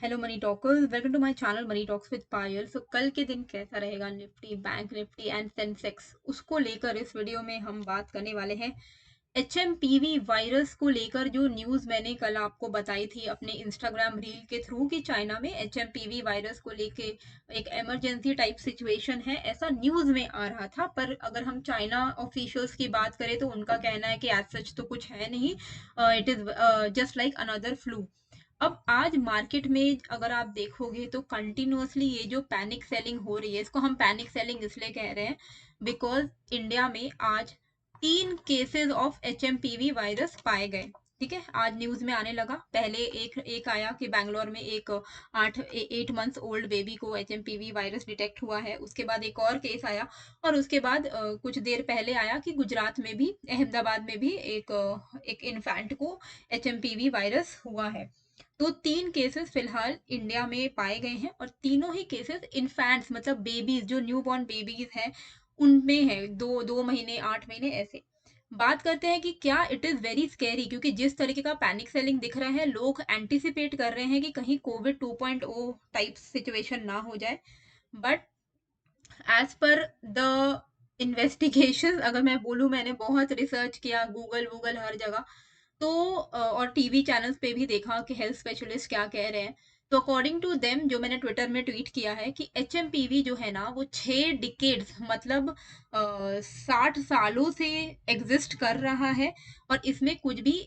Hello money talkers, welcome to my channel money talks with Payal. So कल के दिन कैसा रहेगा Nifty, bank Nifty and Sensex, उसको लेकर इस वीडियो में हम बात करने वाले हैं। एचएमपीवी वायरस को लेकर जो न्यूज़ मैंने कल आपको बताई थी अपने इंस्टाग्राम रील के थ्रू कि चाइना में एचएमपीवी वायरस को लेके एक इमरजेंसी टाइप सिचुएशन है, ऐसा न्यूज़ में आ रहा था। पर अगर हम चाइना ऑफिशियल्स की बात करें तो उनका कहना है कि एज सच तो कुछ है नहीं, it is just like another flu. अब आज मार्केट में अगर आप देखोगे तो कंटिन्यूअसली ये जो पैनिक सेलिंग हो रही है, इसको हम पैनिक सेलिंग इसलिए कह रहे हैं बिकॉज इंडिया में आज 3 केसेस ऑफ एचएमपीवी वायरस पाए गए। ठीक है, आज न्यूज में आने लगा। पहले एक एक आया कि बैंगलोर में एक 8 मंथ्स ओल्ड बेबी को एचएमपीवी वायरस डिटेक्ट हुआ है। उसके बाद एक और केस आया और उसके बाद कुछ देर पहले आया कि गुजरात में भी, अहमदाबाद में भी एक इन्फेंट को एचएमपीवी वायरस हुआ है। तो 3 केसेस फिलहाल इंडिया में पाए गए हैं और तीनों ही केसेस इन्फेंट्स मतलब बेबीज, जो न्यू बॉर्न बेबीज हैं उनमें है। 2 2 महीने 8 महीने ऐसे। बात करते हैं कि क्या इट इज वेरी स्कैरी, क्योंकि जिस तरीके का पैनिक सेलिंग दिख रहा है, लोग एंटिसिपेट कर रहे हैं कि कहीं कोविड 2.0 टाइप सिचुएशन ना हो जाए। But as per the investigation, अगर मैं बोलूँ, मैंने बहुत रिसर्च किया, गूगल वूगल हर जगह। तो और टीवी चैनल्स पे भी देखा कि हेल्थ स्पेशलिस्ट क्या कह रहे हैं। तो अकॉर्डिंग टू देम, जो मैंने ट्विटर में ट्वीट किया है कि एचएमपीवी जो है ना वो 6 डिकेड्स मतलब 60 सालों से एग्जिस्ट कर रहा है और इसमें कुछ भी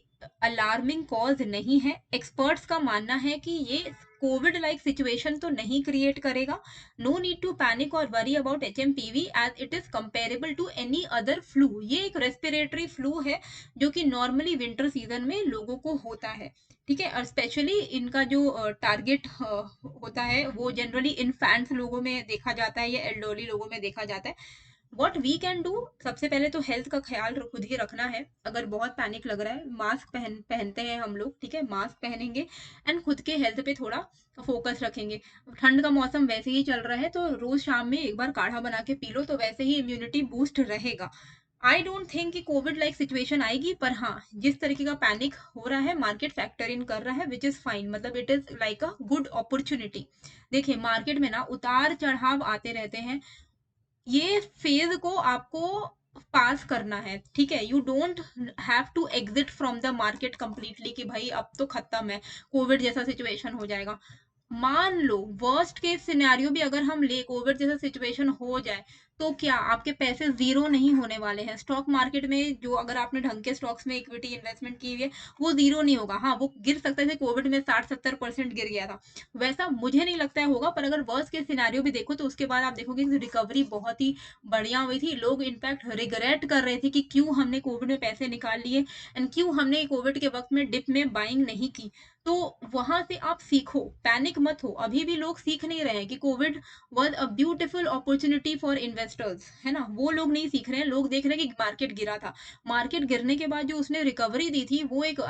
अलार्मिंग कॉज नहीं है। एक्सपर्ट्स का मानना है कि ये कोविड लाइक सिचुएशन तो नहीं क्रिएट करेगा। नो नीड टू पैनिक और worry about HMPV as it is comparable to any other flu. ये एक रेस्पिरेटरी फ्लू है जो कि नॉर्मली विंटर सीजन में लोगों को होता है। ठीक है, और स्पेशली इनका जो टारगेट होता है वो जनरली इन्फेंट्स लोगों में देखा जाता है या एल्डरली लोगों में देखा जाता है। व्हाट वी कैन डू, सबसे पहले तो हेल्थ का ख्याल खुद ही रखना है। अगर बहुत पैनिक लग रहा है, मास्क पहनते हैं हम लोग। ठीक है, मास्क पहनेंगे एंड खुद के हेल्थ पे थोड़ा फोकस रखेंगे। ठंड का मौसम वैसे ही चल रहा है तो रोज शाम में एक बार काढ़ा बना के पी लो, तो वैसे ही इम्यूनिटी बूस्ट रहेगा। आई डोंट थिंक कि कोविड लाइक सिचुएशन आएगी, पर हाँ, जिस तरीके का पैनिक हो रहा है मार्केट फैक्टर इन कर रहा है, विच इज फाइन। मतलब it is like a good opportunity. देखिए, मार्केट में ना उतार चढ़ाव आते रहते हैं। ये फेज को आपको पास करना है। ठीक है, you don't have to exit from the market completely कि भाई अब तो खत्म है, कोविड जैसा सिचुएशन हो जाएगा। मान लो वर्स्ट केस सिनेरियो भी अगर हम ले, कोविड जैसा सिचुएशन हो जाए, तो क्या आपके पैसे जीरो नहीं होने वाले हैं? स्टॉक मार्केट में जो, अगर आपने ढंग के स्टॉक्स में इक्विटी इन्वेस्टमेंट की हुई है, वो जीरो नहीं होगा। हाँ, वो गिर सकता है, कोविड में 60-70% गिर गया था, वैसा मुझे नहीं लगता है होगा। पर अगर वर्स्ट केस सिनेरियो भी देखो तो उसके बाद आप देखोगे कि रिकवरी बहुत ही बढ़िया हुई थी। लोग इनफैक्ट रिग्रेट कर रहे थे कि क्यों हमने कोविड में पैसे निकाल लिए एंड क्यों हमने कोविड के वक्त में डिप में बाइंग नहीं की। तो वहां से आप सीखो, पैनिक मत हो। अभी भी लोग सीख नहीं रहे हैं कि Covid was a beautiful opportunity for investors, है ना? वो लोग नहीं सीख रहे हैं। लोग देख रहे हैं कि मार्केट गिरा था, मार्केट गिरने के बाद जो उसने रिकवरी दी थी वो एक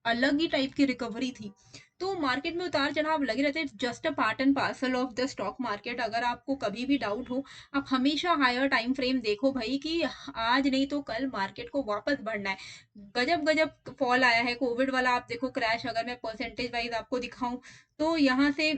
अलग ही टाइप की रिकवरी थी। तो मार्केट में उतार चढ़ाव लगे रहते हैं, just a part and parcel of the stock market. अगर आपको कभी भी डाउट हो, आप हमेशा हायर टाइम फ्रेम देखो भाई, कि आज नहीं तो कल मार्केट को वापस बढ़ना है। गजब गजब फॉल आया है कोविड वाला। आप देखो क्रैश, अगर मैं परसेंटेज वाइज आपको दिखाऊं तो यहाँ से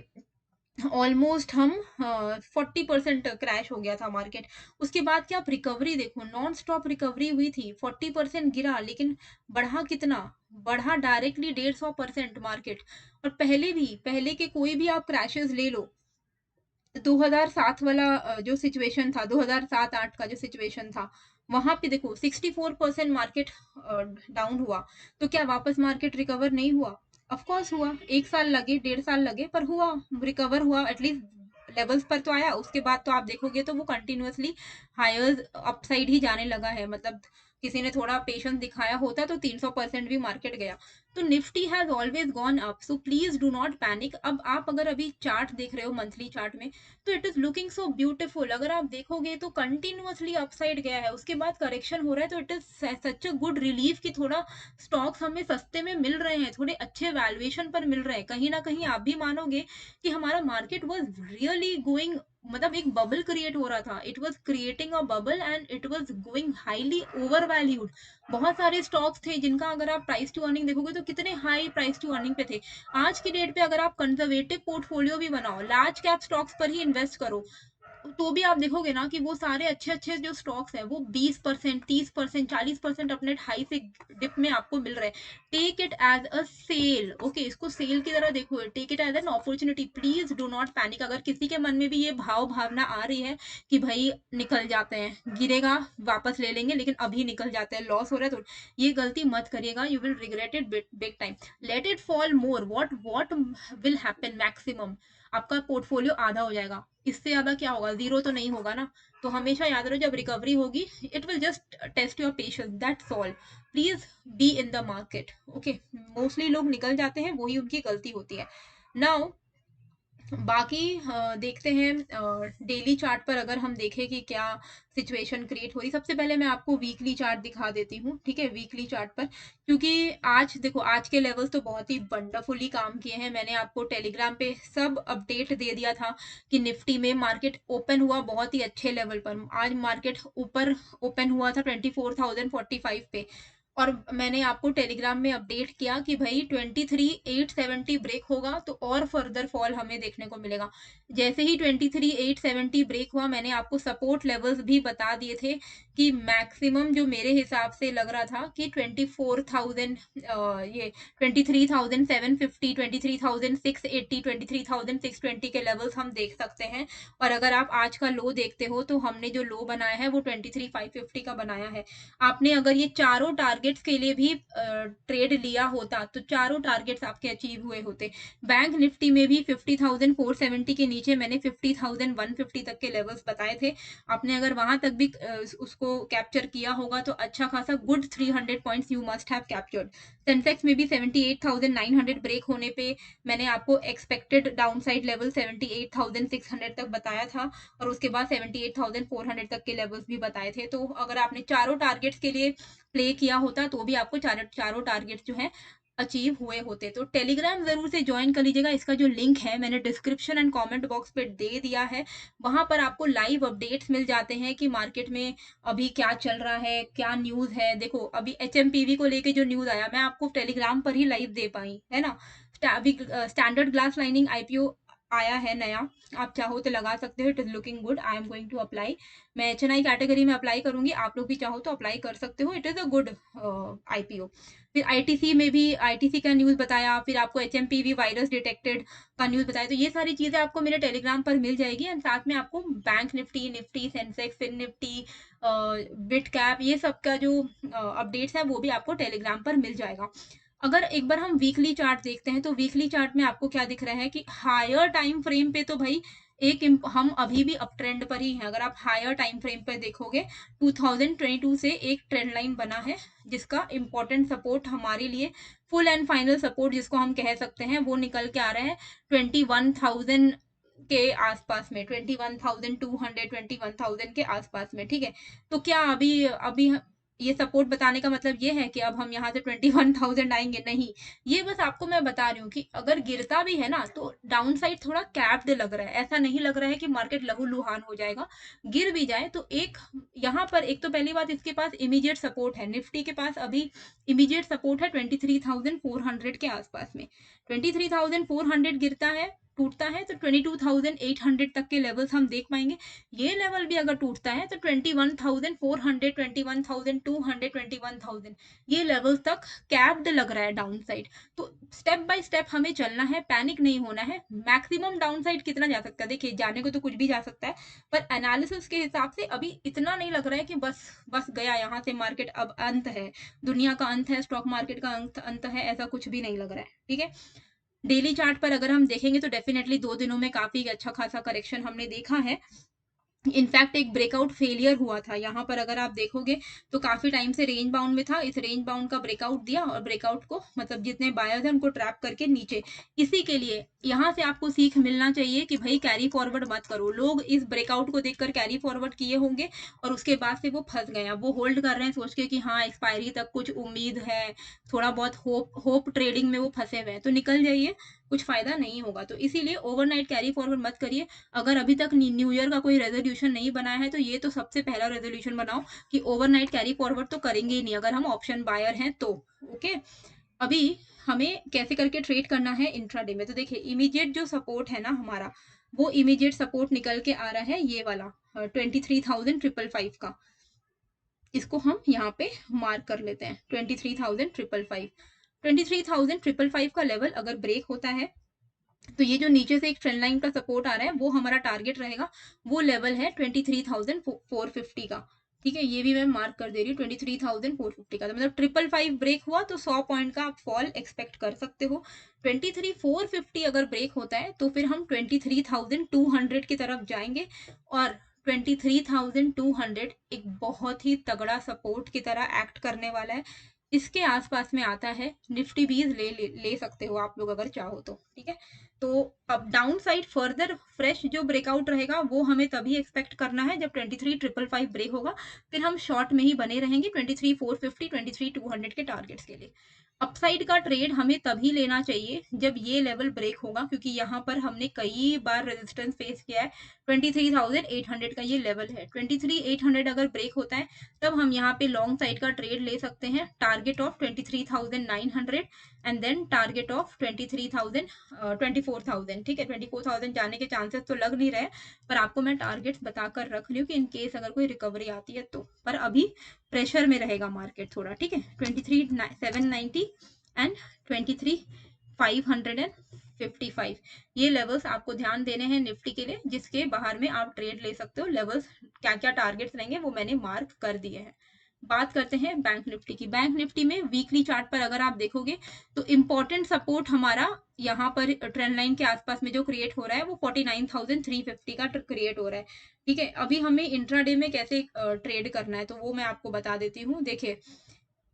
ऑलमोस्ट हम 40% क्रैश हो गया था मार्केट। उसके बाद क्या आप रिकवरी देखो, नॉन स्टॉप रिकवरी हुई थी। 40% गिरा, लेकिन बढ़ा कितना? बढ़ा डायरेक्टली 150% मार्केट। और पहले के कोई भी आप क्रैशेस ले लो, 2007 वाला जो सिचुएशन था, 2007-8 का जो सिचुएशन था, वहां पे देखो 64% मार्केट डाउन हुआ। तो क्या वापस मार्केट रिकवर नहीं हुआ? ऑफ कोर्स हुआ। 1 साल लगे, 1.5 साल लगे, पर हुआ, रिकवर हुआ, एटलीस्ट लेवल्स पर तो आया। उसके बाद तो आप देखोगे तो वो कंटिन्यूअसली हायर अपसाइड ही जाने लगा है। मतलब किसी ने थोड़ा पेशेंस दिखाया होता तो 300% भी मार्केट गया। तो Nifty has always gone up, so please do not panic. अब आप अगर अभी चार्ट देख रहे हो, मंथली चार्ट में, तो it is looking so beautiful. अगर आप देखोगे तो कंटिन्यूअसली अपसाइड गया है, उसके बाद करेक्शन हो रहा है। तो it is such a good relief कि थोड़ा स्टॉक्स हमें सस्ते में मिल रहे हैं, थोड़े अच्छे वैल्यूएशन पर मिल रहे हैं। कहीं ना कहीं आप भी मानोगे कि हमारा मार्केट वाज रियली गोइंग मतलब एक बबल क्रिएट हो रहा था, it was creating a bubble and it was going highly over valued. बहुत सारे स्टॉक्स थे जिनका अगर आप प्राइस टू अर्निंग देखोगे तो कितने हाई प्राइस टू अर्निंग पे थे। आज की डेट पे अगर आप कंजर्वेटिव पोर्टफोलियो भी बनाओ, लार्ज कैप स्टॉक्स पर ही इन्वेस्ट करो, तो भी आप देखोगे ना कि वो सारे अच्छे-अच्छे जो स्टॉक्स हैं वो 20%, 30%, 40% अपने हाई से डिप में आपको मिल रहे हैं। Take it as a sale, okay, इसको सेल की तरह देखो, take it as an opportunity, please do not panic. अगर किसी के मन में भी ये भावना आ रही है कि भई निकल जाते हैं, गिरेगा वापस ले लेंगे लेकिन अभी निकल जाते हैं, लॉस हो रहा है, तो ये गलती मत करिएगा, you will regret it big time. Let it fall more, what will happen maximum, आपका पोर्टफोलियो आधा हो जाएगा, इससे ज्यादा क्या होगा, जीरो तो नहीं होगा ना। तो हमेशा याद रहो, जब रिकवरी होगी it will just test your patience, that's all. Please be in the market, okay. Mostly लोग निकल जाते हैं, वही उनकी गलती होती है। नाउ बाकी देखते हैं डेली चार्ट पर अगर हम देखें कि क्या सिचुएशन क्रिएट हो रही। सबसे पहले मैं आपको वीकली चार्ट दिखा देती हूँ, ठीक है, वीकली चार्ट पर, क्योंकि आज देखो आज के लेवल्स तो बहुत ही वंडरफुली काम किए हैं। मैंने आपको टेलीग्राम पे सब अपडेट दे दिया था कि निफ्टी में मार्केट ओपन हुआ बहुत ही अच्छे लेवल पर। आज मार्केट ऊपर ओपन हुआ था 24,045 पे, और मैंने आपको टेलीग्राम में अपडेट किया कि भाई 23,870 ब्रेक होगा तो और फर्दर फॉल हमें देखने को मिलेगा। जैसे ही 23,870 ब्रेक हुआ, मैंने आपको सपोर्ट लेवल्स भी बता दिए थे कि मैक्सिमम जो मेरे हिसाब से लग रहा था कि 24,000, ये 23,750, 23,680, 23,620 के लेवल्स हम देख सकते हैं। और अगर आप आज का लो देखते हो तो हमने जो लो बनाया है वो 23,550 का बनाया है। आपने अगर ये चारों टारगेट्स के लिए भी ट्रेड लिया होता तो चारों टारगेट्स आपके अचीव हुए होते। बैंक निफ्टी में भी 50,470 के नीचे मैंने 50,150 तक के लेवल्स बताए थे। आपने अगर वहां तक भी उसको कैप्चर किया होगा तो अच्छा खासा good 300 points you must have captured. Sensex में भी 78,900 ब्रेक होने पे मैंने आपको एक्सपेक्टेड डाउनसाइड लेवल 78,600 तक बताया था, और उसके बाद 78,400 तक के लेवल्स भी बताए थे। तो अगर आपने चारों टारगेट्स के लिए प्ले किया होता तो भी आपको चारों टारगेट्स जो है अचीव हुए होते। तो टेलीग्राम जरूर से ज्वाइन कर लीजिएगा, इसका जो लिंक है मैंने डिस्क्रिप्शन एंड कमेंट बॉक्स पे दे दिया है। वहां पर आपको लाइव अपडेट्स मिल जाते हैं कि मार्केट में अभी क्या चल रहा है, क्या न्यूज है। देखो अभी एचएमपीवी को लेके जो न्यूज आया मैं आपको टेलीग्राम पर ही लाइव दे पाई है ना। स्टैंडर्ड ग्लास लाइनिंग आईपीओ आया है नया, आप चाहो तो लगा सकते हो, it is looking good, I am going to apply. मैं एचएनआई कैटेगरी में अप्लाई करूंगी, आप लोग भी चाहो तो अप्लाई कर सकते हो, it is a good IPO. फिर आईटीसी में भी आईटीसी का न्यूज बताया, फिर आपको एचएमपीवी वायरस डिटेक्टेड का न्यूज बताया। तो ये सारी चीजें आपको मेरे टेलीग्राम पर मिल जाएगी, एंड साथ में आपको bank Nifty, Nifty Sensex, fin Nifty, bit cap, ये सब का जो अपडेट्स है वो भी आपको टेलीग्राम पर मिल जाएगा। अगर एक बार हम वीकली चार्ट देखते हैं तो वीकली चार्ट में आपको क्या दिख रहा है कि हायर टाइम फ्रेम पे तो भाई हम अभी भी अप ट्रेंड पर ही हैं। अगर आप हायर टाइम फ्रेम पर देखोगे 2022 से एक ट्रेंड लाइन बना है जिसका इंपॉर्टेंट सपोर्ट हमारे लिए, फुल एंड फाइनल सपोर्ट जिसको हम कह सकते हैं, वो निकल के आ रहा है 21,000 के आसपास में, 21,200, 21,000 के आसपास में, ठीक है। तो क्या अभी अभी ये सपोर्ट बताने का मतलब ये है कि अब हम यहाँ से 21,000 आएंगे? नहीं, ये बस आपको मैं बता रही हूँ कि अगर गिरता भी है ना तो डाउन साइड थोड़ा कैप्ड लग रहा है, ऐसा नहीं लग रहा है कि मार्केट लहूलुहान हो जाएगा। गिर भी जाए तो एक यहाँ पर, एक तो पहली बात इसके पास इमीडिएट सपोर्ट है, निफ्टी के पास अभी इमीडिएट सपोर्ट है 23,400 के आसपास में। 23,400 गिरता है, टूटता है तो 22,800 तक के लेवल्स हम देख पाएंगे। ये लेवल भी अगर टूटता है तो 21,400, 21,200, 21,000, ये लेवल तक कैप्ड लग रहा है डाउन साइड। तो स्टेप बाय स्टेप हमें चलना है, पैनिक नहीं होना है। मैक्सिमम डाउन साइड कितना जा सकता है, देखिए जाने को तो कुछ भी जा सकता है, पर एनालिसिस के हिसाब से अभी इतना नहीं लग रहा है कि बस बस गया यहाँ से मार्केट, अब अंत है, दुनिया का अंत है, स्टॉक मार्केट का अंत है, ऐसा कुछ भी नहीं लग रहा है, ठीक है। डेली चार्ट पर अगर हम देखेंगे तो डेफिनेटली 2 दिनों में काफी अच्छा खासा करेक्शन हमने देखा है। इनफैक्ट एक ब्रेकआउट फेलियर हुआ था यहाँ पर, अगर आप देखोगे तो काफी टाइम से रेंज बाउंड में था, इस रेंज बाउंड का ब्रेकआउट दिया और ब्रेकआउट को मतलब जितने बायर्स हैं उनको ट्रैप करके नीचे, इसी के लिए यहाँ से आपको सीख मिलना चाहिए कि भाई कैरी फॉरवर्ड मत करो। लोग इस ब्रेकआउट को देखकर कैरी फॉरवर्ड किए होंगे और उसके बाद से वो फंस गए हैं। वो होल्ड कर रहे हैं सोच के कि हाँ एक्सपायरी तक कुछ उम्मीद है, थोड़ा बहुत होप ट्रेडिंग में वो फंसे हुए हैं, तो निकल जाइए, कुछ फायदा नहीं होगा। तो इसीलिए ओवरनाइट कैरी फॉरवर्ड मत करिए। अगर अभी तक न्यू ईयर का कोई रेजोल्यूशन नहीं बनाया है तो ये तो सबसे पहला रेजोल्यूशन बनाओ कि ओवरनाइट कैरी फॉरवर्ड तो करेंगे ही नहीं, अगर हम ऑप्शन बायर हैं तो। ओके, अभी हमें कैसे करके ट्रेड करना है इंट्राडे में। तो देखिए इमीडिएट जो सपोर्ट है ना हमारा, वो इमीडिएट सपोर्ट निकल के आ रहा है ये वाला 23,555 का। इसको हम यहाँ पे मार्क कर लेते हैं 23,555। 23,555 का लेवल अगर ब्रेक होता है तो ये जो नीचे से एक ट्रेंड लाइन का सपोर्ट आ रहा है वो हमारा टारगेट रहेगा। वो लेवल है 23,450 का। ठीक है, ये भी मैं मार्क कर दे रही हूँ 23,450 का। तो मतलब 555 ब्रेक हुआ तो 100 पॉइंट का आप फॉल एक्सपेक्ट कर सकते हो। 23,450 अगर ब्रेक होता है तो फिर हम 23,200 की तरफ जाएंगे और 23,200 एक बहुत ही तगड़ा सपोर्ट की तरह एक्ट करने वाला है। इसके आसपास में आता है निफ्टी बीज ले सकते हो आप लोग अगर चाहो तो। ठीक है, तो अब डाउन साइड फर्दर फ्रेश जो ब्रेकआउट रहेगा वो हमें तभी एक्सपेक्ट करना है जब 23,555 ब्रेक होगा। फिर हम शॉर्ट में ही बने रहेंगे 23,450 23,200 के टारगेट्स के लिए। अपसाइड का ट्रेड हमें तभी लेना चाहिए जब ये लेवल ब्रेक होगा, क्योंकि यहाँ पर हमने कई बार रेजिस्टेंस फेस किया है। 23,800 का ये लेवल है। 23,800 अगर ब्रेक होता है तब हम यहाँ पे लॉन्ग साइड का ट्रेड ले सकते हैं। Target of 23,900 and then target of 24,000। ठीक है, 24,000 जाने के चांसेस तो लग नहीं रहे, पर आपको मैं टारगेट्स बताकर रख रही हूँ कि इन केस अगर कोई रिकवरी आती है तो। पर अभी प्रेशर में रहेगा मार्केट थोड़ा। ठीक है, 23,790 एंड 23,555 ये लेवल्स आपको ध्यान देने हैं निफ्टी के लिए, जिसके बाहर में आप ट्रेड ले सकते हो। लेवल्स क्या क्या टारगेट्स रहेंगे वो मैंने मार्क कर दिए हैं। बात करते हैं बैंक निफ्टी की। बैंक निफ्टी में वीकली चार्ट पर अगर आप देखोगे तो इंपॉर्टेंट सपोर्ट हमारा यहाँ पर ट्रेंड लाइन के आसपास में जो क्रिएट हो रहा है वो 49,350 का क्रिएट हो रहा है। ठीक है, अभी हमें इंट्राडे में कैसे ट्रेड करना है तो वो मैं आपको बता देती हूँ। देखिए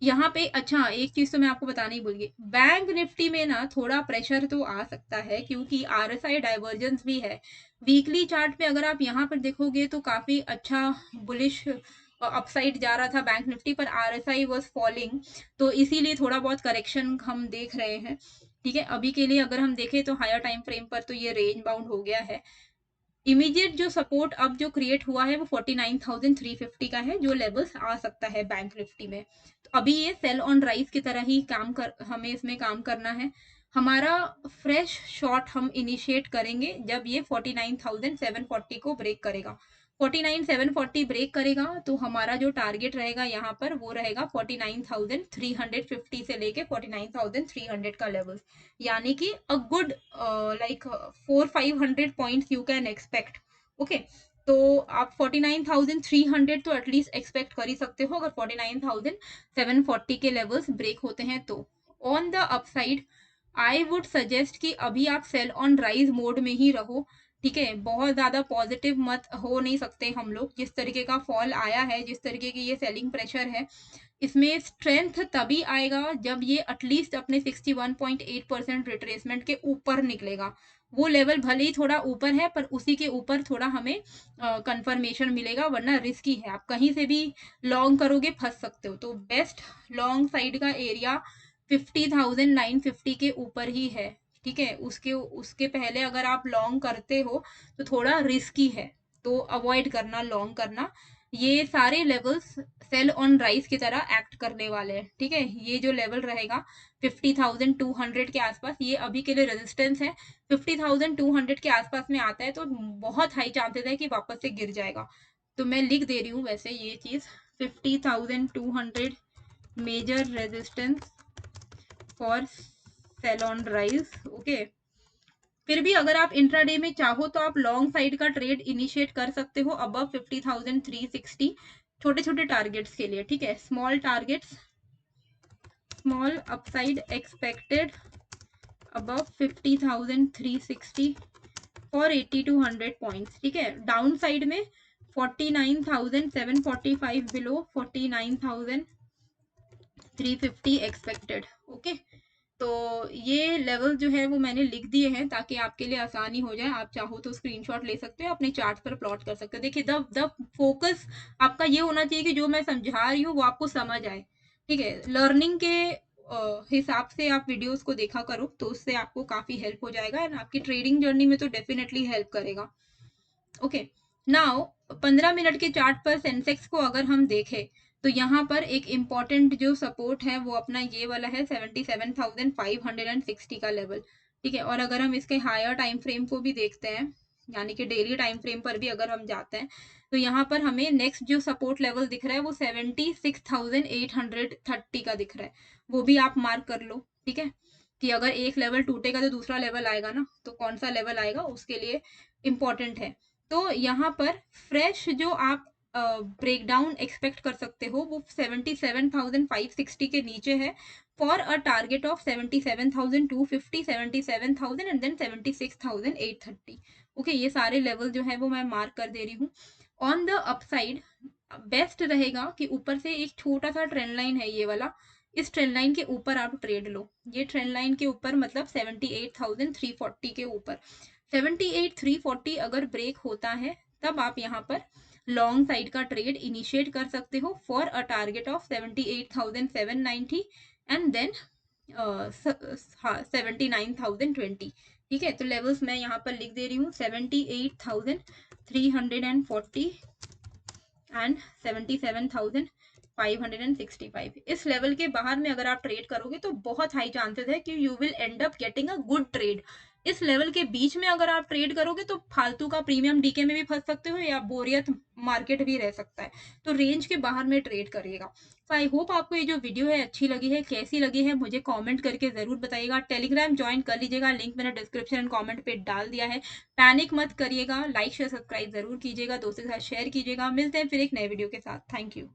यहाँ पे अच्छा एक चीज तो मैं आपको बताना ही भूल गई, बैंक निफ्टी में ना थोड़ा प्रेशर तो आ सकता है क्योंकि आरएसआई डाइवर्जेंस भी है। वीकली चार्ट पे अगर आप यहाँ पर देखोगे तो काफी अच्छा बुलिश अपसाइड जा रहा था बैंक निफ्टी, पर आरएसआई वाज फॉलिंग, तो इसीलिए थोड़ा बहुत करेक्शन हम देख रहे हैं। ठीक है, अभी के लिए अगर हम देखें तो हायर टाइम फ्रेम पर तो ये रेंज बाउंड हो गया है। इमीडिएट जो सपोर्ट अब जो क्रिएट हुआ है वो 49,350 का है, जो लेवल्स आ सकता है बैंक निफ्टी में। तो अभी ये सेल ऑन राइज की तरह ही हमें इसमें काम करना है। हमारा फ्रेश शॉट हम इनिशिएट करेंगे जब ये 49,740 को ब्रेक करेगा। 49,740 ब्रेक करेगा तो हमारा जो टारगेट रहेगा यहाँ पर वो रहेगा 49,350 से लेके 49,300 का लेवल, यानी कि a good like 400-500 points you can expect. Okay, तो आप 49,300 तो एटलीस्ट एक्सपेक्ट कर ही सकते हो अगर 49,740 के लेवल्स ब्रेक होते हैं तो। On the upside I would suggest कि अभी आप सेल ऑन राइज मोड में ही रहो। ठीक है, बहुत ज्यादा पॉजिटिव मत हो नहीं सकते हम लोग। जिस तरीके का फॉल आया है, जिस तरीके की ये सेलिंग प्रेशर है, इसमें स्ट्रेंथ तभी आएगा जब ये एटलीस्ट अपने 61.8% रिट्रेसमेंट के ऊपर निकलेगा। वो लेवल भले ही थोड़ा ऊपर है पर उसी के ऊपर थोड़ा हमें कंफर्मेशन मिलेगा, वरना रिस्की है। आप कहीं से भी लॉन्ग करोगे फंस सकते हो। तो बेस्ट लॉन्ग साइड का एरिया 50,950 के ऊपर ही है। ठीक है, उसके उसके पहले अगर आप लॉन्ग करते हो तो थोड़ा रिस्की है, तो अवॉइड करना लॉन्ग करना। ये सारे लेवल्स सेल ऑन राइज की तरह एक्ट करने वाले हैं। ठीक है, ये जो लेवल रहेगा 50,200 के आसपास, ये अभी के लिए रेजिस्टेंस है। 50,200 के आसपास में आता है तो बहुत हाई चांसेस है कि वापस से गिर जाएगा। तो मैं लिख दे रही हूँ वैसे ये चीज, 50,200 major resistance for sell on rise. Okay, फिर भी अगर आप इंट्राडे में चाहो तो आप लॉन्ग साइड का ट्रेड इनिशिएट कर सकते हो अबव 50,360 छोटे छोटे टारगेट्स के लिए। ठीक है, small targets, small upside expected above 50,360 for 80 to 100 points. ठीक है, डाउन साइड में 49,745 बिलो 49,350 एक्सपेक्टेड। ओके, तो ये लेवल जो है वो मैंने लिख दिए हैं ताकि आपके लिए आसानी हो जाए। आप चाहो तो स्क्रीनशॉट ले सकते हो, अपने चार्ट पर प्लॉट कर सकते हो। देखिए द फोकस आपका ये होना चाहिए कि जो मैं समझा रही हूँ वो आपको समझ आए, ठीक है। लर्निंग के हिसाब से आप वीडियोस को देखा करो, तो उससे आपको काफ़ी हेल्प हो जाएगा एंड आपकी ट्रेडिंग जर्नी में तो डेफिनेटली हेल्प करेगा। ओके, नाउ 15 मिनट के चार्ट पर सेंसेक्स को अगर हम देखें तो यहाँ पर एक इम्पॉर्टेंट जो सपोर्ट है वो अपना ये वाला है 77,560 का लेवल, ठीक है। और अगर हम इसके हायर टाइम फ्रेम को भी देखते हैं, यानी कि डेली टाइम फ्रेम पर भी अगर हम जाते हैं, तो यहाँ पर हमें नेक्स्ट जो सपोर्ट लेवल दिख रहा है वो 76,830 का दिख रहा है। वो भी आप मार्क कर लो, ठीक है, कि अगर एक लेवल टूटेगा तो दूसरा लेवल आएगा ना, तो कौन सा लेवल आएगा उसके लिए इम्पॉर्टेंट है। तो यहाँ पर फ्रेश जो आप ब्रेकडाउन एक्सपेक्ट कर सकते हो वो 77,560 के नीचे है, for a target of 77,250, 77,000 and then 76,830। Okay, ये सारे लेवल जो है वो मैं मार्क कर दे रही हूँ। ऑन द अपसाइड बेस्ट रहेगा कि ऊपर से एक छोटा सा ट्रेंड लाइन है ये वाला, इस ट्रेंड लाइन के ऊपर आप ट्रेड लो। ये ट्रेंड लाइन के ऊपर मतलब 78,340 के ऊपर 78,340 अगर ब्रेक होता है तब आप यहाँ पर लॉन्ग साइड का ट्रेड इनिशिएट कर सकते हो for a target of 78,790 and then 79,020, ठीक है। तो लेवल्स मैं यहाँ पर लिख दे रही हूँ 78,340 एंड 77,565। इस लेवल के बाहर में अगर आप ट्रेड करोगे तो बहुत हाई चांसेस है कि you will and up getting a good trade. इस लेवल के बीच में अगर आप ट्रेड करोगे तो फालतू का प्रीमियम डीके में भी फंस सकते हो या बोरियत मार्केट भी रह सकता है। तो रेंज के बाहर में ट्रेड करिएगा। तो आई होप आपको ये जो वीडियो है अच्छी लगी है, कैसी लगी है मुझे कमेंट करके जरूर बताइएगा। टेलीग्राम ज्वाइन कर लीजिएगा, लिंक मैंने डिस्क्रिप्शन एंड कमेंट पे डाल दिया है। पैनिक मत करिएगा, लाइक शेयर सब्सक्राइब जरूर कीजिएगा, दोस्तों के साथ शेयर कीजिएगा। मिलते हैं फिर एक नए वीडियो के साथ। Thank you.